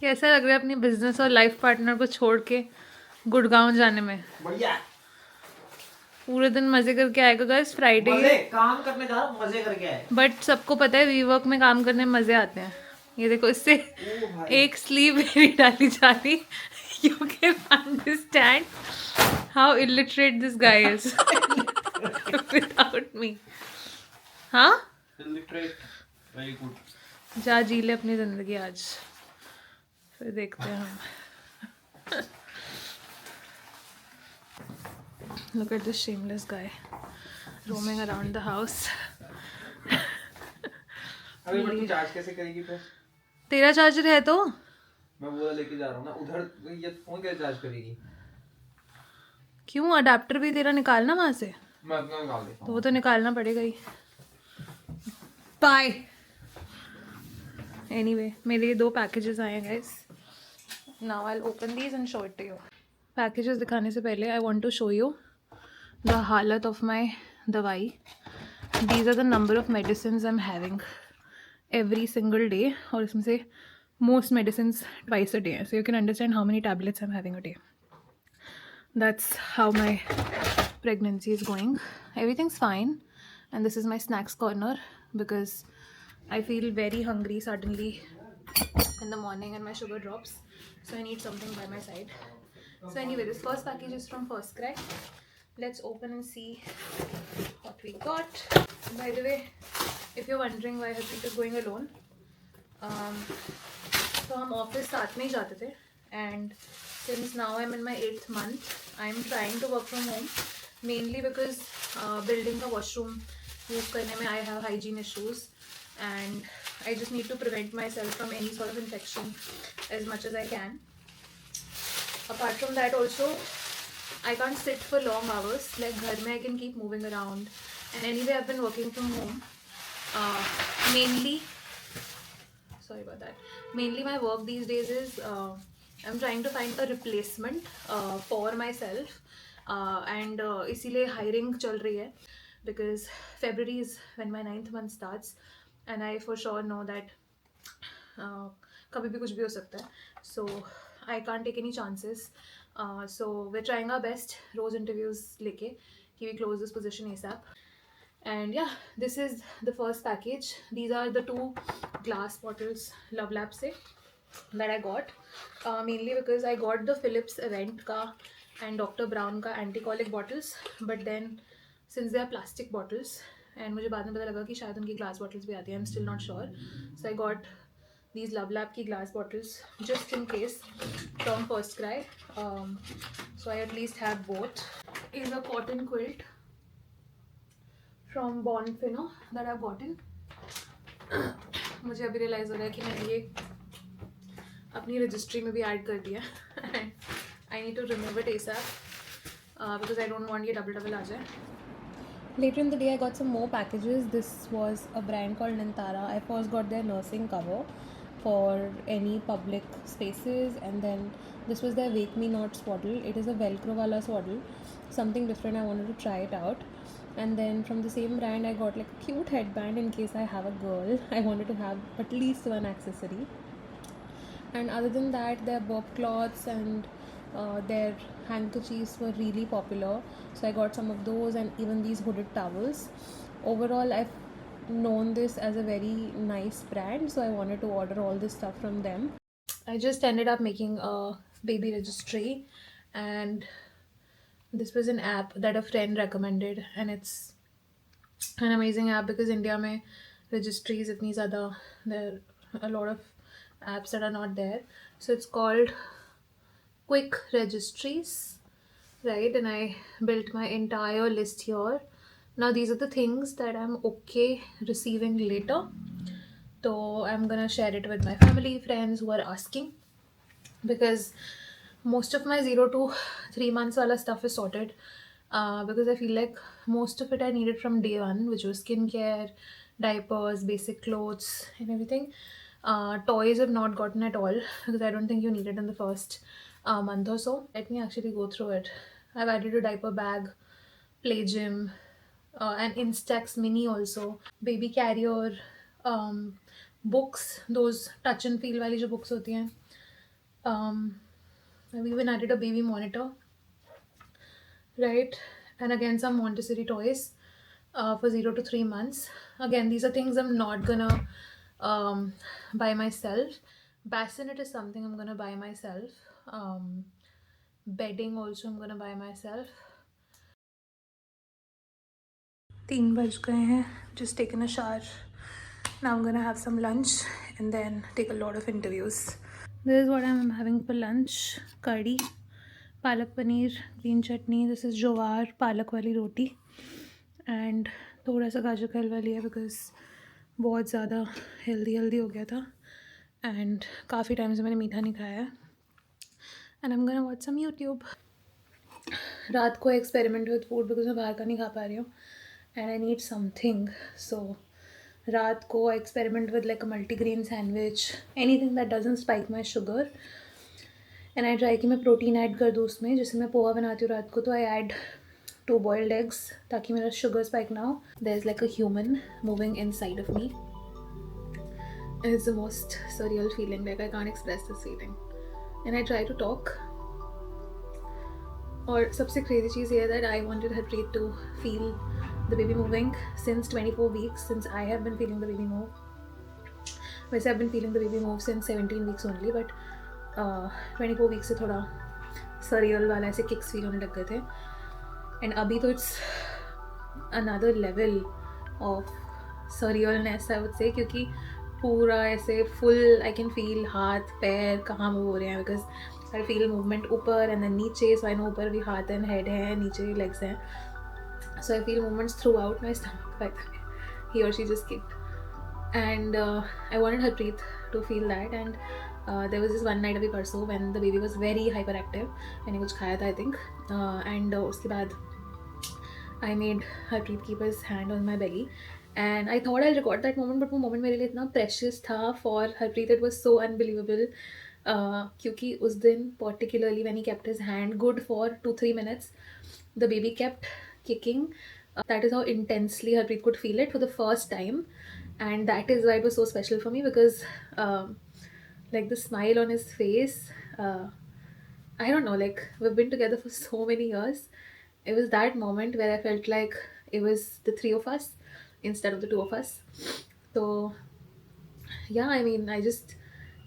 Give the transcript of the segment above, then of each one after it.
कैसा लग रहा है अपनी बिजनेस और लाइफ पार्टनर को छोड़ के गुड़गांव जाने में? बढ़िया। पूरे दिन मजे करके आएगा गाइस, फ्राइडे मजे है। काम करने जा रहा हूँ, मजे करके आए। बट सबको पता है वी वर्क में काम करने में मजे आते हैं। ये देखो, इससे ओ भाई। एक स्लीव मेरी डाली जा रही। You can understand how illiterate this guy is without me. हाँ, इलिटरेट। Very good. जा जी ले अपनी जिंदगी आज, फिर देखते हैं हम। Look at this shameless guy roaming around the house. अभी बट तू चार्ज कैसे करेगी फिर? तेरा चार्जर है तो? मैं वो लेके जा रहा हूँ ना उधर, ये फोन कैसे चार्ज करेगी? क्यों, अडेप्टर भी तेरा निकालना वहां से? मैं अपना निकाल देता तो हूँ। वो तो निकालना पड़ेगा ही। बाय। एनीवे, मेरे लिए 2 पैकेजेस आए हैं guys. Now I will open these and show it to you. Packages दिखाने से पहले I want to show you the हालत ऑफ माय दवाई। These are the number of medicine I am having every single day, और इसमें से most medicine twice a day है, so you can understand how many tablets I am having a day. That's how my pregnancy is going. Everything's fine, and this is my snacks corner because I feel very hungry suddenly in the morning and my sugar drops, so I need something by my side. So anyway, this first package is from First Cry. Let's open and see what we got. By the way, if you're wondering why Harpreet is going alone, तो हम office साथ में ही जाते थे, and since now I am in my 8th month I am trying to work from home, mainly because building का washroom use करने में I have hygiene issues and I just need to prevent myself from any sort of infection as much as I can. Apart from that also I can't sit for long hours. Like घर में I can keep moving around. And anyway, I've been working from home. Mainly, sorry about that. Mainly my work these days is I'm trying to find a replacement for myself. And इसीलिए hiring चल रही है because February is when my 9th month starts, and I for sure know that कभी भी कुछ भी हो सकता है. So I can't take any chances. So we're trying our best. Rose interviews लेके कि we close this position ASAP. And yeah, this is the first package. These are the 2 glass bottles Love Lab से that I got. Mainly because I got the Philips Event का and Dr. Brown का anti-colic bottles, but then since they are plastic bottles and मुझे बाद में पता लगा कि शायद उनकी glass bottles भी आती हैं, I'm still not sure. So I got these Love Lab की glass bottles just in case from First Cry. So I at least have both. Is a cotton quilt from Bonfino that I've gotten. मुझे अभी realise हो रहा है कि मैंने ये अपनी रजिस्ट्री में भी ऐड कर दिया. I need to remove it ASAP because I don't want ये double आ जाए. Later in the day, I got some more packages. This was a brand called Nantara. I first got their nursing cover for any public spaces, and then this was their Wake Me Not swaddle. It is a Velcro wala swaddle, something different. I wanted to try it out. And then from the same brand, I got like a cute headband in case I have a girl. I wanted to have at least one accessory. And other than that, their bob cloths and their handkerchiefs were really popular, so I got some of those, and even these hooded towels. Overall, I've known this as a very nice brand, so I wanted to order all this stuff from them. I just ended up making a baby registry, and this was an app that a friend recommended, and it's an amazing app because India में registries इतनी ज़्यादा, there are a lot of apps that are not there. So it's called Quick Registries, right? And I built my entire list here. Now these are the things that I'm okay receiving later. So I'm gonna share it with my family, friends who are asking, because most of my 0 to 3 months wala stuff is sorted. Because I feel like most of it I needed from day one, which was skincare, diapers, basic clothes, and everything. Toys have not gotten at all because I don't think you need it in the first month or so. Let me actually go through it. I've added a diaper bag, play gym, and Instax mini also, baby carrier, books, those touch and feel वाली जो books होती हैं, I've even added a baby monitor, right? And again, some Montessori toys for 0 to 3 months. Again, these are things I'm not gonna buy myself. Bassinet is something I'm gonna buy myself. Um, Bedding also I'm gonna buy myself. 3 बज गए हैं. Just taken a shower. Now I'm gonna have some lunch and then take a lot of interviews. This is what I'm having for lunch. Curry, palak paneer, green chutney. This is jowar palak वाली रोटी and थोड़ा सा गाजर का हलवा लिया because बहुत ज़्यादा healthy हो गया था and काफ़ी टाइम से मैंने मीठा नहीं खाया है. And I'm gonna watch some YouTube. रात को एक्सपेरिमेंट विद फूड बिकॉज मैं बाहर का नहीं खा पा रही हूँ एंड आई नीड समथिंग. सो रात को experiment with like a multigrain sandwich, anything that doesn't spike my sugar. And I try कि मैं प्रोटीन ऐड कर दूँ उसमें. जैसे मैं पोहा बनाती हूँ रात को तो आई ऐड 2 बॉइल्ड एग्स ताकि मेरा शुगर स्पाइक ना हो. There is like a human moving inside of me. It's the most surreal feeling, like I can't express this feeling. And I try to talk. और सबसे crazy चीज़ ये है that I wanted Harpreet to feel the baby moving since 24 weeks, since I have been feeling the baby move. वैसे I've been feeling the baby move since 17 weeks only, but 24 weeks से थोड़ा surreal वाला ऐसे kicks feel होने लग गए थे. And अभी तो it's another level of surrealness I would say, क्योंकि पूरा ऐसे फुल आई कैन फील हाथ पैर कहाँ मूव हो रहे हैं बिकॉज आई फील मूवमेंट ऊपर एंड देन नीचे. सो आई नो ऊपर भी हाथ एंड हेड है, नीचे लेग्स हैं. So I feel movements throughout my stomach, by the way. He or she just kicked. And I wanted Harpreet to feel that. And there was this one night अभी परसों when the baby was very hyperactive. मैंने कुछ खाया था I think. And उसके बाद I made Harpreet keep his hand on my belly. And I thought I'll record that moment, but वो moment मेरे लिए इतना precious था for Harpreet. It was so unbelievable. क्योंकि उस दिन particularly when he kept his hand good for 2-3 minutes, the baby kept kicking. That is how intensely Harpreet could feel it for the first time. And that is why it was so special for me because like the smile on his face, I don't know, like we've been together for so many years. It was that moment where I felt like it was the 3 of us instead of the 2 of us. So yeah, I mean, I just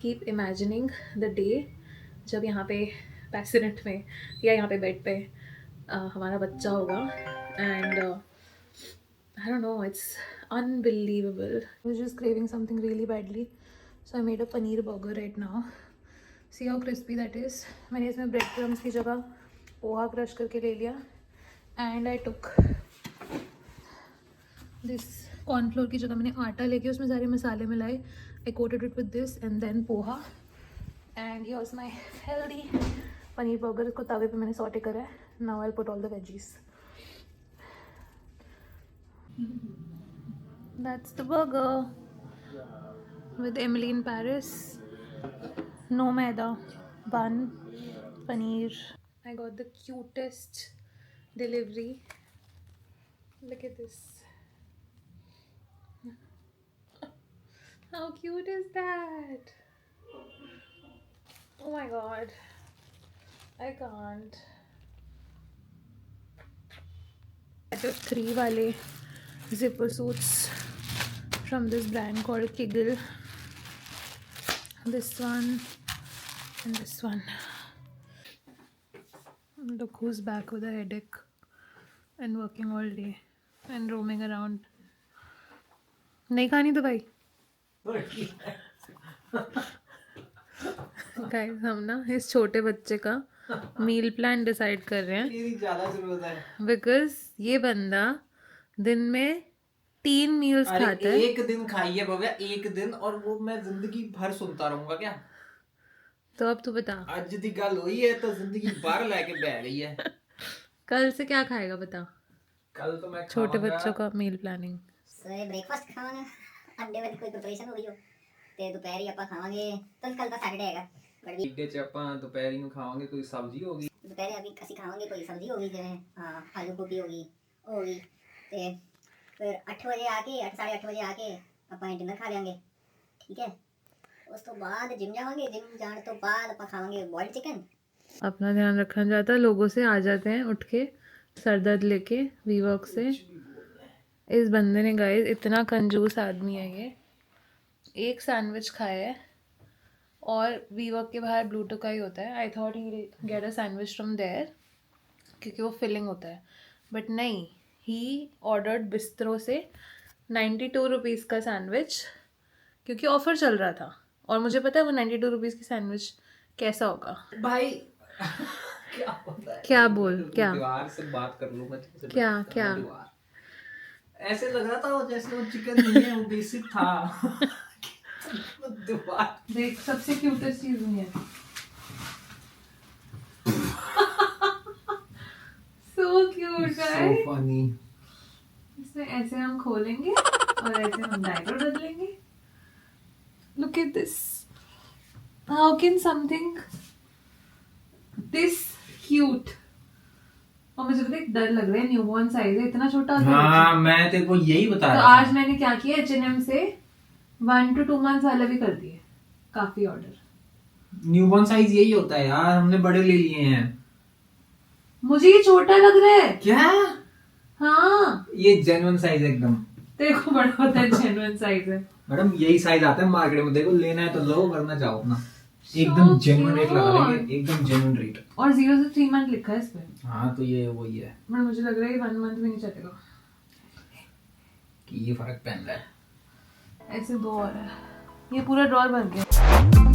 keep imagining the day जब यहाँ पे passionate में या यहाँ पे bed पे हमारा बच्चा होगा. And I don't know, it's unbelievable. I was just craving something really badly, so I made a paneer burger right now. See how crispy that is. मैंने इसमें ब्रेड क्रम्स की जगह पोहा क्रश करके ले लिया. And I took this cornflour की जगह मैंने आटा लेके उसमें सारे मसाले मिलाए. I coated it with this and then poha. And here's my healthy paneer burger. इसको तवे पे मैंने सॉटे करा है. Now I'll put all the veggies. That's the burger with Emily in Paris. No maida, bun, paneer. I got the cutest delivery. Look at this. How cute is that? Oh my god. I can't. I took 3 wale zipper suits from this brand called Kiggle. This one and this one. Look who's back with a headache and working all day and roaming around. नहीं खानी तो भाई. Guys हम ना इस छोटे बच्चे का मील प्लान डिसाइड कर रहे हैं ज़्यादा ज़रूरत है बिकॉज ये बंदा दिन में 3 मील्स खाता है. एक दिन खाइए भव्या, एक दिन, और वो मैं जिंदगी भर सुनता रहूंगा क्या? तो अब तू बता. आज दी गल हुई है तो जिंदगी भर लेके बह गई है. कल से क्या खाएगा बता. कल तो मैं छोटे बच्चों का मील प्लानिंग. ਸਵੇਰੇ ਬ੍ਰੇਕਫਾਸਟ ਖਾਵਾਂਗੇ, ਅੰਡੇ ਵਾਲੀ ਕੋਈ ਪ੍ਰੀਪਰੇਸ਼ਨ ਹੋ ਗਈ ਹੋ ਤੇ ਦੁਪਹਿਰੀ ਆਪਾਂ ਖਾਵਾਂਗੇ. ਤਾਂ ਕੱਲ ਤਾਂ ਸੈਟਰਡੇ ਹੈਗਾ ਬਟ ਵੀ ਵੀਕਡੇ ਚ ਆਪਾਂ ਦੁਪਹਿਰੀ ਨੂੰ ਖਾਵਾਂਗੇ ਕੋਈ ਸਬਜ਼ੀ ਹੋਗੀ. ਦੁਪਹਿਰੇ ਅਸੀਂ ਖਾਵਾਂਗੇ ਕੋਈ ਸਬਜ਼ੀ ਹੋ ਗਈ, ਜਿਵੇਂ ਆਲੂ ਗੋਭੀ ਹੋ ਗਈ, ਉਹ ਹੋ ਗਈ. ਤੇ ਫਿਰ 8 ਵਜੇ ਆ ਕੇ 8 ਸਾਢੇ 8 ਵਜੇ ਆ ਕੇ ਆਪਾਂ ਡਿਨਰ ਖਾ ਲਿਆਂਗੇ. ਠੀਕ ਹੈ, ਉਸ ਤੋਂ ਬਾਅਦ ਜਿਮ ਜਾਵਾਂਗੇ, ਜਿਮ ਜਾਣ ਤੋਂ ਬਾਅਦ ਆਪਾਂ ਖਾਵਾਂਗੇ ਬॉइल्ड चिकन। अपना ध्यान रखा जाता है, लोगों से आ जाते हैं उठ के सर दर्द लेके वीवर्क से। इस बंदे ने गाइस, इतना कंजूस आदमी है ये, एक सैंडविच खाया है और वीवर्क के बाहर ब्लूटो का ही होता है। I thought he get a sandwich from there क्योंकि वो फिलिंग होता है, बट नहीं, ही ऑर्डर्ड बिस्ट्रो से 92 रुपीज़ का सैंडविच क्योंकि ऑफ़र चल रहा था। और मुझे पता है वो 92 रुपीज़ की सैंडविच कैसा होगा। भाई क्या होता है? क्या बोल, क्या दीवार से बात कर लूं मैं तुमसे। क्या क्या दीवार ऐसे लग रहा था वो जैसे वो चिकन नहीं है, वो बेसिक था। दीवार देख, सबसे क्यूटेस्ट चीज नहीं है। सो क्यूट है। फनी। इसे ऐसे हम खोलेंगे और ऐसे हम डायपर बदलेंगे। Look at this, how can something this cute. और मुझे पता है डर लग रहा है, न्यूबॉर्न साइज है, इतना छोटा होता है। हाँ, मैं तेरे को यही बता तो रहा था। आज मैंने क्या किया, H&M से 1 to 2 months वाला भी कर दिए, काफी ऑर्डर। न्यूबॉर्न साइज यही होता है यार, हमने बड़े ले लिए हैं। मुझे ये छोटा लग रहा है। क्या? हाँ, ये जेन्युइन साइज है एकदम। तेरे को बड़ा होता है, जेन्युइन साइज है। मैडम यही साइज आता है मार्केट में, देखो लेना है तो लो, वरना जाओ अपना। एकदम जेन्युइन रेट लगा लेंगे, एकदम जेन्युइन रेट। और 0 से 3 मंथ लिखा है इस पे। हाँ तो ये वही है बट मुझे लग रहा है 1 month भी नहीं चलेगा कि ये फर्क पहन रहा है। ऐसे 2 और है, ये पूरा ड्रॉर भर गया।